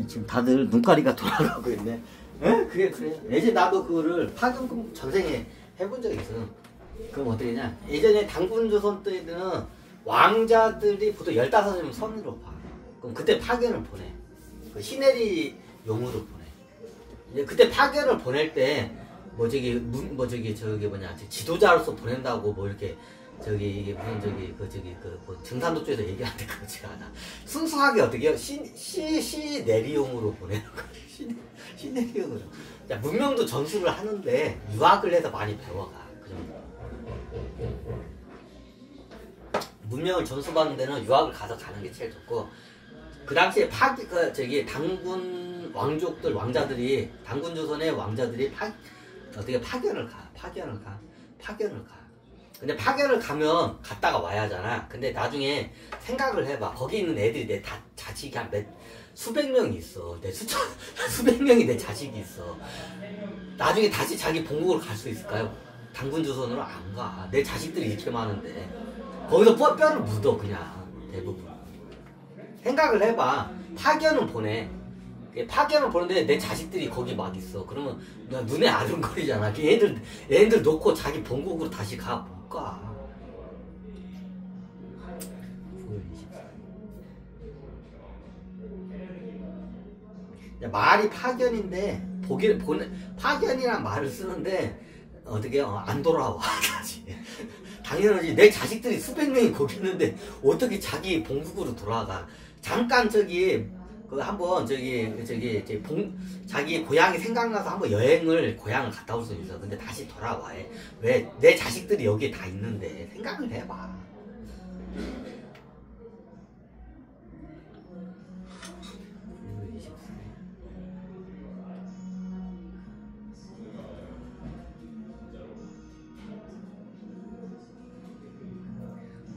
지금 다들 눈가리가 돌아가고 있네. 에? 그게 그래. 예전에 나도 그거를 파견 전생에 해본 적이 있어. 그럼 어떻게 했냐? 예전에 당군조선 때는 왕자들이 보통 15명 선으로 봐. 그럼 그때 파견을 보내. 그 시내리 용으로 보내. 이제 그때 파견을 보낼 때 저기 뭐냐 지도자로서 보낸다고 뭐 이렇게 이게 무슨 뭐 증산도 쪽에서 얘기하는데 그렇지가 않아. 순수하게 어떻게 해요? 시내리용으로 보내는 거야. 시내리용으로. 야, 문명도 전수를 하는데 유학을 해서 많이 배워가. 그 정도. 문명을 전수받는 데는 유학을 가서 가는 게 제일 좋고, 그 당시에 당군 왕족들, 왕자들이, 당군 조선의 왕자들이 어떻게 파견을 가. 근데 파견을 가면 갔다가 와야 하잖아. 근데 나중에 생각을 해봐. 거기 있는 애들이 내 자식이 한 수백 명이 있어. 수백 명이 내 자식이 있어. 나중에 다시 자기 본국으로 갈 수 있을까요? 당군 조선으로 안 가. 내 자식들이 이렇게 많은데. 거기서 뼈를 묻어, 그냥. 대부분. 생각을 해봐. 파견은 보내. 파견을 보는데 내 자식들이 거기 막 있어. 그러면 눈에 아른거리잖아. 얘들 놓고 자기 본국으로 다시 가. 못 가. 말이 파견인데 파견이란 말을 쓰는데 어떻게 안 돌아와. 당연하지. 내 자식들이 수백 명이 거기 있는데 어떻게 자기 본국으로 돌아가. 잠깐 한번 자기 고향이 생각나서 한번 고향을 갔다 올 수 있어. 근데 다시 돌아와. 왜? 내 자식들이 여기에 다 있는데. 생각을 해봐.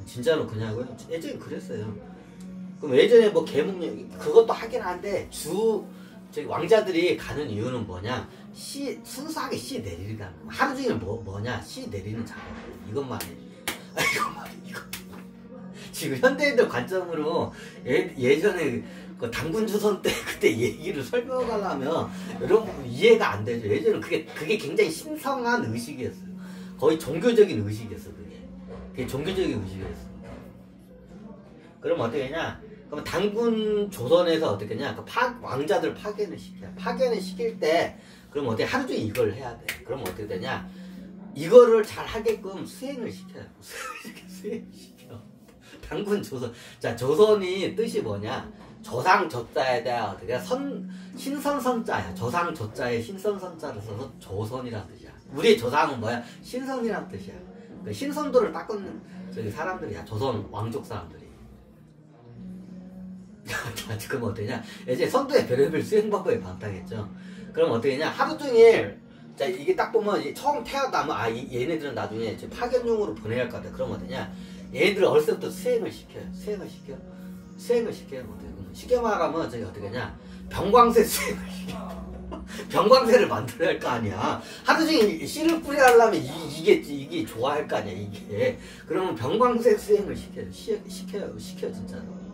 진짜로 그냐고요? 예전에 그랬어요. 그럼 예전에 뭐 계몽령 그것도 하긴 한데 왕자들이 가는 이유는 뭐냐? 순수하게 씨 내리는 거. 하루 종일 뭐냐? 씨 내리는 작업. 이것만 해. 이거. 지금 현대인들 관점으로 예전에 그 당군조선 때 그때 얘기를 설명하려면 여러분 이해가 안 되죠. 예전에 그게 굉장히 신성한 의식이었어요. 거의 종교적인 의식이었어. 그게 종교적인 의식이었어. 그럼 어떻게 하냐? 그럼 당군 조선에서 어떻게 하냐? 왕자들 파견을 시켜. 파견을 시킬 때, 그럼 어떻게 하루 종일 이걸 해야 돼. 그럼 어떻게 되냐? 이거를 잘 하게끔 수행을 시켜요. 수행시켜. 당군 조선. 자, 조선이 뜻이 뭐냐? 조상 조자에다가 어떻게 신선선자야. 조상 조자에 신선선자를 써서 조선이라는 뜻이야. 우리의 조상은 뭐야? 신선이라는 뜻이야. 그 신선도를 닦은 사람들이야. 조선 왕족 사람들이. 그럼 어떠냐? 이제 선도의 별의별 수행 방법에 반탁했죠. 그럼 어떠냐? 하루 종일, 자, 이게 딱 보면 처음 태어나면, 얘네들은 나중에 파견용으로 보내야 할 것 같아. 그럼 어떠냐? 얘네들 어렸을 때부터 수행을 시켜요. 쉽게 말하면, 어떻게 하냐? 병광세 수행을 시켜. 병광세를 만들어야 할 거 아니야. 하루 종일 씨를 뿌려 하려면 이게 좋아할 거 아니야, 이게. 그러면 병광세 수행을 시켜요, 진짜로.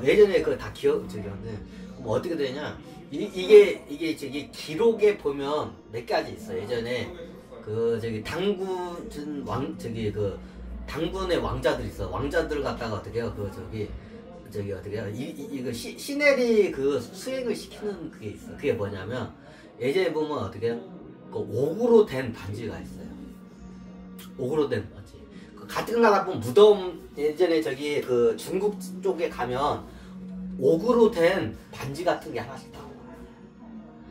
예전에 그거 다 기억하는데, 뭐 어떻게 되냐? 이게 기록에 보면 몇 가지 있어. 예전에 당군의 왕자들 있어. 왕자들 갖다가 어떻게 해요? 어떻게 해요? 이거 시내리 수행을 시키는 그게 있어. 그게 뭐냐면, 예전에 보면 어떻게 해요? 옥으로 된 반지가 있어요. 옥으로 된 반지. 같은 거 하다 보면 무덤, 예전에 중국 쪽에 가면 옥으로 된 반지 같은 게 하나씩 나와.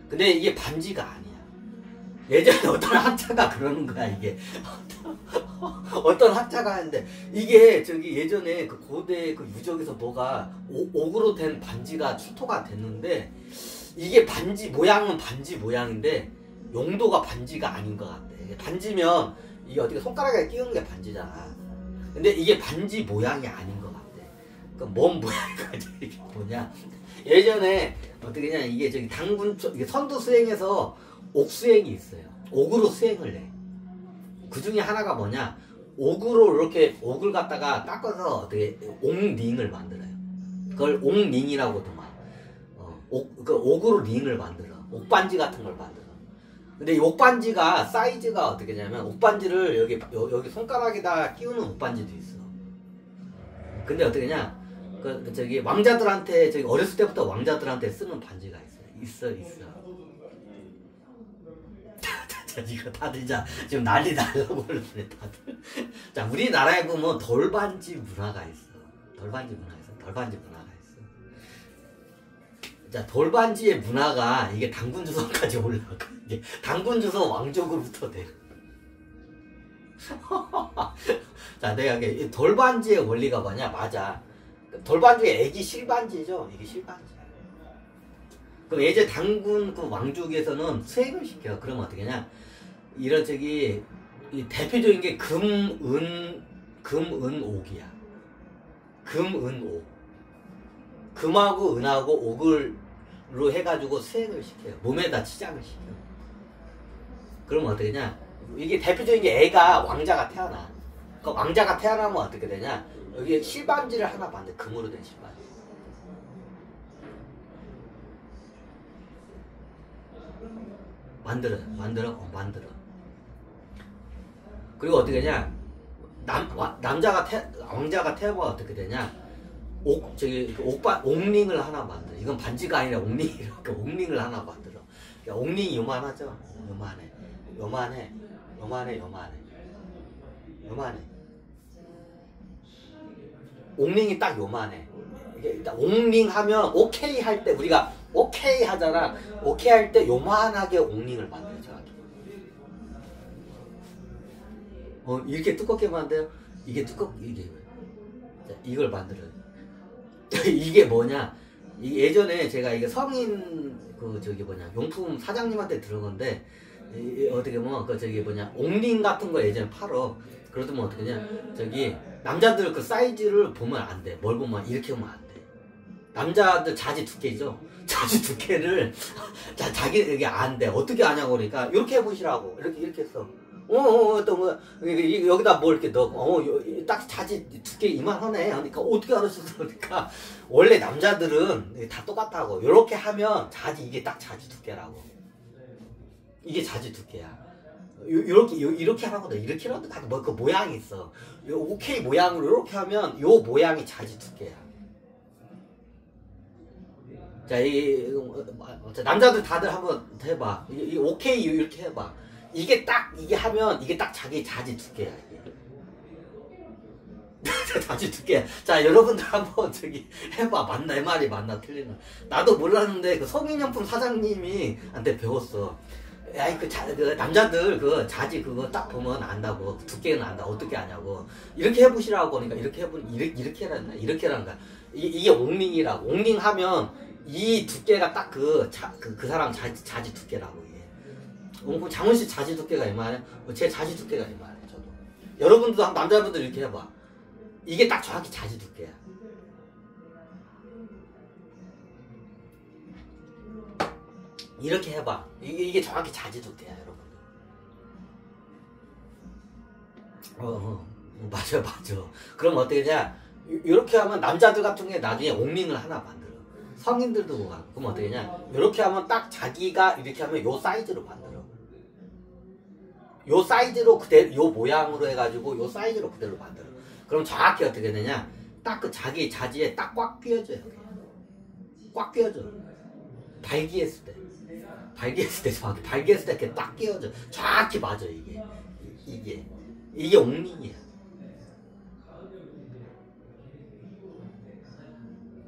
근데 이게 반지가 아니야. 예전에 어떤 학자가 그러는 거야, 이게. 어떤 학자가 하는데, 이게 예전에 고대 유적에서 뭐가 옥으로 된 반지가 출토가 됐는데, 이게 모양은 반지 모양인데, 용도가 반지가 아닌 것 같아. 반지면, 이게 어떻게 손가락에 끼우는 게 반지잖아. 근데 이게 반지 모양이 아닌 것 같아. 그럼 뭔 모양인가? 이게 뭐냐? 예전에 어떻게 냐 이게 이게 선도 수행에서 옥 수행이 있어요. 옥으로 수행을 해. 그 중에 하나가 뭐냐? 옥으로 이렇게 옥을 갖다가 깎아서 어떻게 옥링을 만들어요. 그걸 옥링이라고도 막. 그 옥으로 링을 만들어. 옥반지 같은 걸 만들어. 근데 이 옥반지가 사이즈가 어떻게 되냐면 옥반지를 여기 손가락에다 끼우는 옥반지도 있어. 근데 어떻게냐? 저기 왕자들한테 저기 어렸을 때부터 왕자들한테 쓰는 반지가 있어. 자, 이거 다들 지금 난리 나려고 그러네 다들. 자, 우리나라에 보면 돌반지 문화가 있어. 돌반지 문화가 있어. 자, 돌반지의 문화가 이게 당군 조선까지 올라가. 이게 당군 조선 왕족으로부터 돼. 자, 내가 이 돌반지의 원리가 뭐냐? 맞아. 돌반지의 애기 실반지죠. 이게 실반지. 그럼 예전 당군 그 왕족에서는 수행을 시켜. 그러면 어떻게 하냐? 이런 이 대표적인 게 금, 은, 옥이야. 금, 은, 옥. 금하고 은하고 옥으로 해가지고 수행을 시켜요. 몸에다 치장을 시켜요. 그러면 어떻게 되냐? 이게 대표적인 게 애가 왕자가 태어나. 그 왕자가 태어나면 어떻게 되냐? 여기 실반지를 하나 만들어. 금으로 된 실반지. 만들어. 그리고 어떻게 되냐? 왕자가 태어나면 어떻게 되냐? 옥링을 하나 만들어. 이건 반지가 아니라 옥링을 하나 만들어. 옥링이 요만하죠? 요만해. 옥링이 딱 요만해. 이게 일단 옥링 하면 오케이 할 때 우리가 오케이 하잖아. 오케이 할 때 요만하게 옥링을 만들어. 이렇게 두껍게 만들어요. 이게 이걸 만들어요. 이게 뭐냐? 예전에 제가 이게 성인 용품 사장님한테 들은 건데 어떻게 보면 옥링 같은 거 예전에 팔어. 그러더면 어떻게 하냐? 남자들 그 사이즈를 보면 안 돼. 뭘 보면 이렇게 보면 안 돼. 남자들 자지 두께죠. 자지 두께를 자기 이게 안 돼. 어떻게 아냐고 그러니까 이렇게 해보시라고. 이렇게 했어. 또 뭐 여기다 뭐 이렇게 넣어. 딱 자지 두께 이만하네. 그러니까 어떻게 알았어? 그러니까 원래 남자들은 다 똑같다고. 이렇게 하면 이게 딱 자지 두께라고. 이게 자지 두께야. 이렇게 하라고. 이렇게 하라고. 그 모양이 있어. 오케이 모양으로 이렇게 하면 요 모양이 자지 두께야. 자, 남자들 다들 한번 해봐. 이 오케이 이렇게 해봐. 이게 하면 이게 딱 자기 자지 두께야. 자지 두께. 자, 여러분들 한번 해봐. 내 말이 맞나 틀리나. 나도 몰랐는데 그 성인용품 사장님이 한테 배웠어. 야, 그 남자들 그 자지 그거 딱 보면 안다고. 두께는 안다. 어떻게 아냐고. 이렇게 해보시라고. 그러니까 이렇게 이렇게 해란다. 이렇게 해란다. 이게 옥링이라고. 옥링 하면 이 두께가 딱 그 사람 자지 두께라고. 장훈씨 자지 두께가 이만해. 제 자지 두께가 이만해. 저도. 여러분들도 남자분들 이렇게 해봐. 이게 딱 정확히 자지 두께야. 이렇게 해봐. 이게 정확히 자지 두께야, 여러분. 맞아. 그럼 어떻게 되냐? 이렇게 하면 남자들 같은 게 나중에 옥링을 하나 만들어. 성인들도 뭐 하고. 그럼 어떻게 되냐? 이렇게 하면 딱 자기가 이렇게 하면 요 사이즈로 만들어. 요 사이즈로 그대로, 요 모양으로 해가지고 요 사이즈로 그대로 만들어. 그럼 정확히 어떻게 되냐? 딱 그 자기 자지에 딱 꽉 끼워줘요. 꽉 끼워줘. 발기했을 때 정확히 발기했을 때 이렇게 딱 끼워줘. 정확히 맞아. 이게 옥링이야.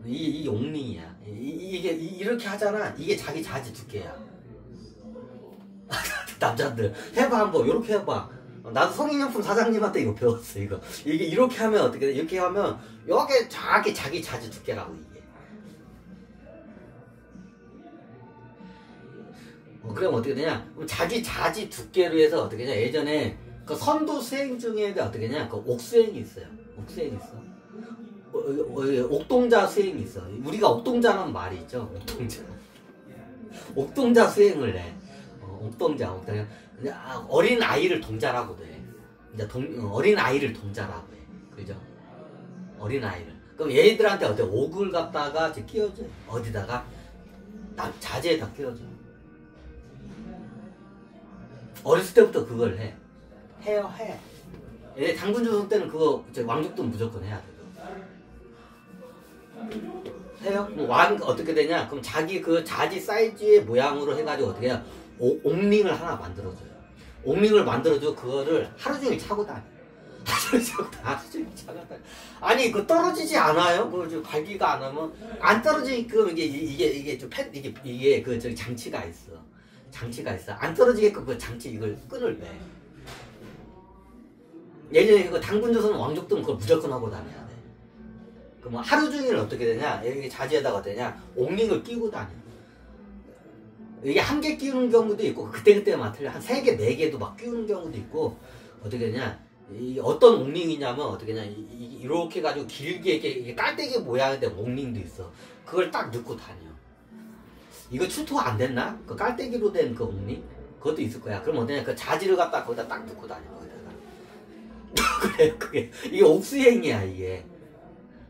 이 옥링이야. 이게 이렇게 하잖아. 이게 자기 자지 두께야. 남자들 해봐 한번. 이렇게 해봐. 나도 성인용품 사장님한테 이거 배웠어. 이게 이렇게 하면 어떻게 돼? 이렇게 하면 여기 정확히 자기 자지 두께라고. 이게 그럼 어떻게 되냐? 자기 자지 두께로 해서 어떻게 되냐? 예전에 그 선도 수행 중에 어떻게 되냐? 그 옥수행이 있어요. 옥수행이 있어. 옥동자 수행이 있어. 우리가 옥동자는 말이 있죠. 옥동자 수행을 해. 옥동자. 어린 아이를 동자라고 돼. 어린 아이를 동자라고 해. 그죠? 어린 아이를. 그럼 얘들한테 옥을 갖다가 끼워줘. 어디다가? 자지에다 끼워줘. 어렸을 때부터 그걸 해. 해요, 해. 얘 당군 조선 때는 그거 왕족도 무조건 해야 돼. 해요? 왕 어떻게 되냐? 그럼 자기 그 자지 사이즈의 모양으로 해가지고 어떻게 해요? 옥링을 하나 만들어줘요. 옥링을 만들어줘 그거를 하루 종일 차고 다녀. 하루 종일 차고 다녀. 아니 그 떨어지지 않아요? 그 관리가 안 하면 안 떨어지게끔 이게 좀 이게 그 저기 장치가 있어. 장치가 있어. 안 떨어지게끔 그 장치 이걸 끈을 매. 예전에 그 당군조선 왕족들은 그걸 무조건 하고 다녀야 돼. 그럼 하루 종일 어떻게 되냐? 여기 자지에다가 어떻게 되냐? 옥링을 끼고 다녀. 이게 한 개 끼우는 경우도 있고 그때마다 틀려. 한 3개, 4개도 막 끼우는 경우도 있고 어떻게 되냐? 이 어떤 옥링이냐면 어떻게 되냐? 이렇게 가지고 길게 이게 깔때기 모양의 옥링도 있어. 그걸 딱 넣고 다녀. 이거 출토가 안 됐나? 그 깔때기로 된 그 옥링? 그것도 있을 거야. 그럼 어떠냐? 그 자지를 갖다 거기다 딱 넣고 다녀. 거기다가. 그래, 그게 이게 옥수행이야 이게.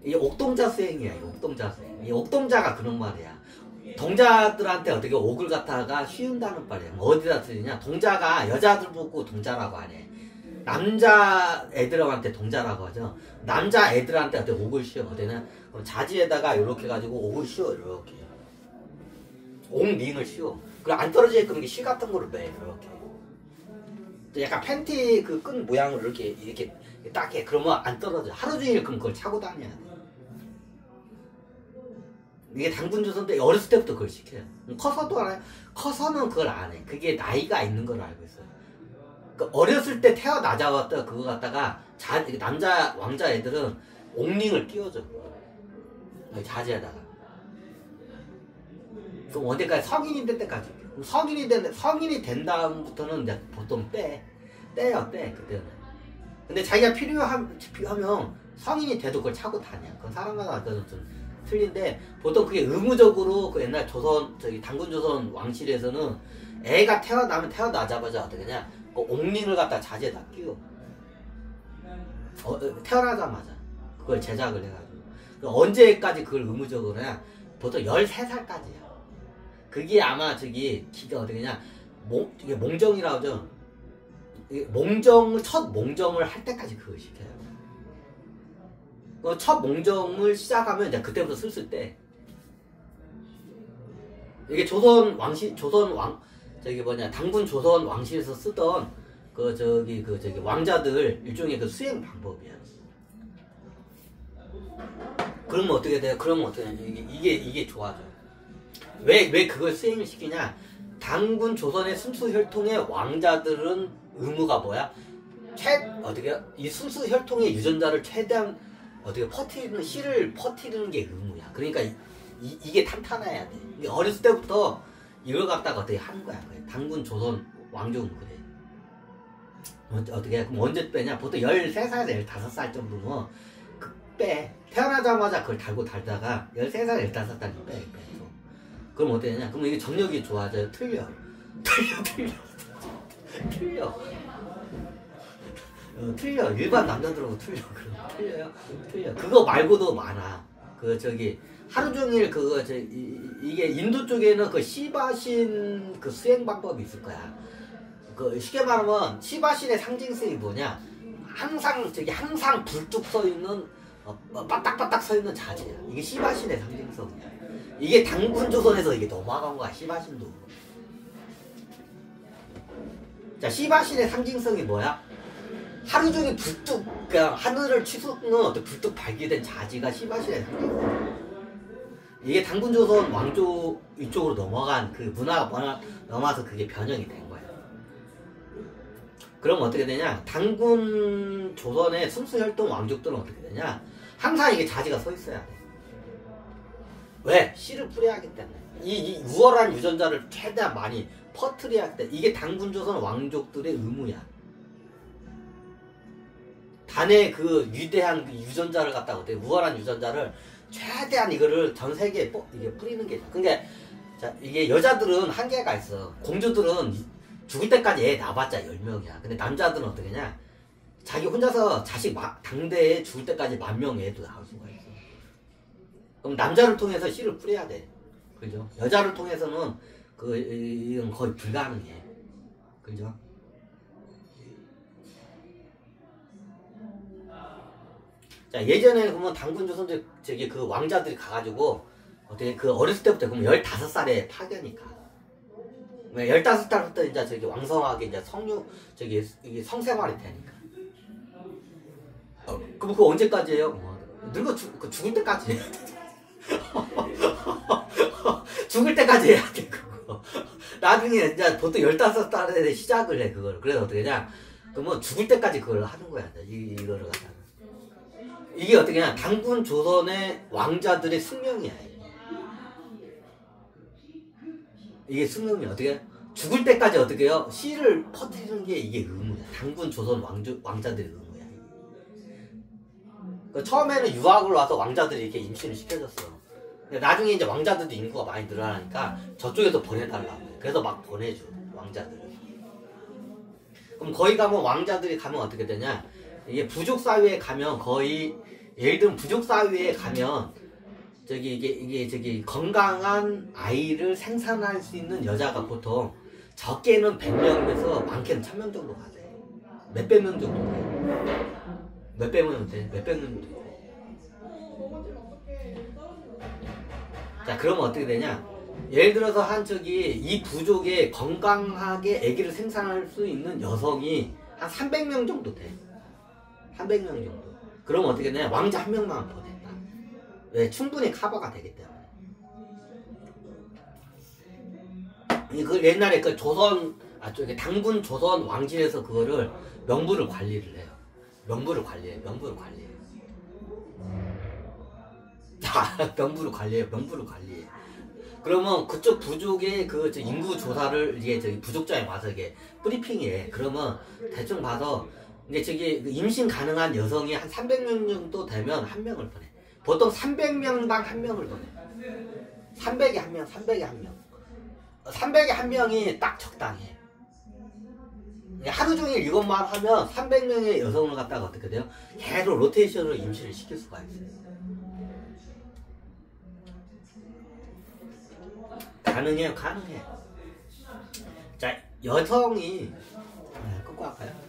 이게 옥동자 수행이야. 이게 옥동자 수행. 이 옥동자가 그런 말이야. 동자들한테 어떻게 옥을 갖다가 씌운다는 말이야. 뭐 어디다 쓰느냐? 동자가 여자들 보고 동자라고 하네. 남자 애들한테 동자라고 하죠. 남자 애들한테 어떻게 옥을 씌워. 어디냐? 그럼 자지에다가 이렇게 가지고 옥을 씌워. 이렇게. 옥링을 씌워. 그리고 안 떨어지게끔 이렇게 실 같은 거를 매. 이렇게. 또 약간 팬티 그 끈 모양을 이렇게 딱 해. 그러면 안 떨어져. 하루 종일 그럼 그걸 차고 다녀야 돼. 이게 당군조선 때 어렸을 때부터 그걸 시켜요. 커서도 알아요. 커서는 그걸 안 해. 그게 나이가 있는 걸 알고 있어요. 그러니까 어렸을 때 태어나자마자 그거 갖다가 남자 왕자 애들은 옥링을 끼워줘. 자지에다가. 그럼 어디까지 성인이 될 때까지. 성인이 된 다음부터는 이제 보통 떼요. 그때는. 근데 자기가 필요하면 성인이 돼도 그걸 차고 다녀. 그건 사람마다 좀 틀린데 보통 그게 의무적으로 그 옛날 당군조선 왕실에서는 애가 태어나자마자 어떻게 하냐? 그 옥링을 갖다 자지에다 끼워. 태어나자마자 그걸 제작을 해가지고. 언제까지 그걸 의무적으로 해? 보통 13살까지야. 그게 아마 기가 어떻게 냐 이게 몽정이라고 하죠. 첫 몽정을 할 때까지 그걸 시켜요. 첫 몽정을 시작하면 이제 그때부터 슬슬 때. 이게 당군 조선 왕실에서 쓰던 왕자들 일종의 그 수행 방법이야. 그러면 어떻게 돼요? 이게 좋아져. 왜 그걸 수행을 시키냐? 당군 조선의 순수 혈통의 왕자들은 의무가 뭐야? 이 순수 혈통의 유전자를 최대한 씨를 퍼뜨리는 게 의무야. 그러니까 이게 탄탄해야 돼. 이게 어렸을 때부터 이걸 갖다가 어떻게 하는 거야. 당군 조선 왕족은 그래. 그럼 언제 빼냐? 보통 13살, 15살 정도면 빼. 태어나자마자 그걸 달다가 13살, 15살 빼. 그럼 어떻게 되냐? 그럼 이게 정력이 좋아져요. 틀려. 틀려. 일반 남자들하고 틀려. 틀려. 그거 말고도 많아. 하루 종일 이게 인도 쪽에는 그 시바신 그 수행 방법이 있을 거야. 쉽게 말하면 시바신의 상징성이 뭐냐? 항상 불뚝 서 있는 바닥바닥 서 있는 자지야. 이게 시바신의 상징성이야. 이게 당군조선에서 이게 넘어간 거야. 시바신도. 자, 시바신의 상징성이 뭐야? 하루 종일 그냥 하늘을 치솟는 어떤 불뚝 발기된 자지가 시바신의 상징성이야. 이게 당군조선 왕조 이쪽으로 넘어간 그 문화가 넘어와서 그게 변형이 된 거야. 그럼 어떻게 되냐? 당군조선의 순수혈통 왕족들은 어떻게 되냐? 항상 이게 자지가 서 있어야 돼. 왜? 씨를 뿌려야 하기 때문에. 이 우월한 유전자를 최대한 많이 퍼뜨려야 하기 때문에. 이게 당군조선 왕족들의 의무야. 단의 그 위대한 유전자를 갖다가 우월한 유전자를 최대한 이거를 전 세계에 이게 뿌리는 게. 그러니까 이게 여자들은 한계가 있어. 공주들은 죽을 때까지 애 낳아봤자 10명이야. 근데 남자들은 어떻게 냐? 자기 혼자서 당대에 죽을 때까지 10,000명 애도 낳을 수가 있어. 그럼 남자를 통해서 씨를 뿌려야 돼. 그죠? 여자를 통해서는 이건 거의 불가능해. 그죠? 자, 예전에 그러면 당군 조선족 저기 그 왕자들이 가가지고 어떻게 그 어렸을 때부터 그러면 15살에 파견이 가. 15살부터 이제 저기 왕성하게 이제 이게 성생활이 되니까. 그럼 그거 언제까지예요? 늙어 죽을 때까지. 죽을 때까지 해야 돼, 그거. 나중에 이제 보통 15살에 시작을 해, 그걸. 그래서 어떻게 하냐. 그러면 죽을 때까지 그걸 하는 거야, 이거를 갖다가. 이게 어떻게 하냐. 당군 조선의 왕자들의 숙명이야. 이게 숙명이 어떻게 해요? 죽을 때까지 어떻게 해요? 씨를 퍼뜨리는 게 이게 의무야. 당군 조선 왕자들의 의무야. 처음에는 유학을 와서 왕자들이 이렇게 임신을 시켜줬어. 나중에 이제 왕자들도 인구가 많이 늘어나니까 저쪽에서 보내달라고. 그래서 막 보내줘, 왕자들을. 그럼 거기 가면 왕자들이 가면 어떻게 되냐? 이게 부족 사회에 가면 거의 예를 들면 부족 사회에 가면 이게 건강한 아이를 생산할 수 있는 여자가 보통 적게는 100명에서 많게는 1000명 정도 가대. 몇백 명 정도 돼. 몇백 명 돼. 몇백 명 정도 돼. 자, 그러면 어떻게 되냐? 예를 들어서 이 부족에 건강하게 아기를 생산할 수 있는 여성이 한 300명 정도 돼. 300명 정도. 그러면 어떻게 되냐? 왕자 한 명만 보냈다. 왜? 충분히 커버가 되기 때문에. 그 옛날에 그 당군 조선 왕실에서 그거를 명부를 관리를 해요. 명부를 관리해. 명부를 관리해. 명부를 관리해. 그러면 그쪽 부족의 인구 조사를 이게 부족자에 와서 이게 브리핑해. 그러면 대충 봐서 이제 임신 가능한 여성이 한 300명 정도 되면 한 명을 보내. 보통 300명당 한 명을 보내. 300에 한 명, 300에 한 명. 300에 한 명이 딱 적당해. 하루 종일 이것만 하면 300명의 여성을 갖다가 어떻게 돼요? 계속 로테이션으로 임신을 시킬 수가 있어요. 가능해요, 가능해. 자, 여성이 끊고 할까요?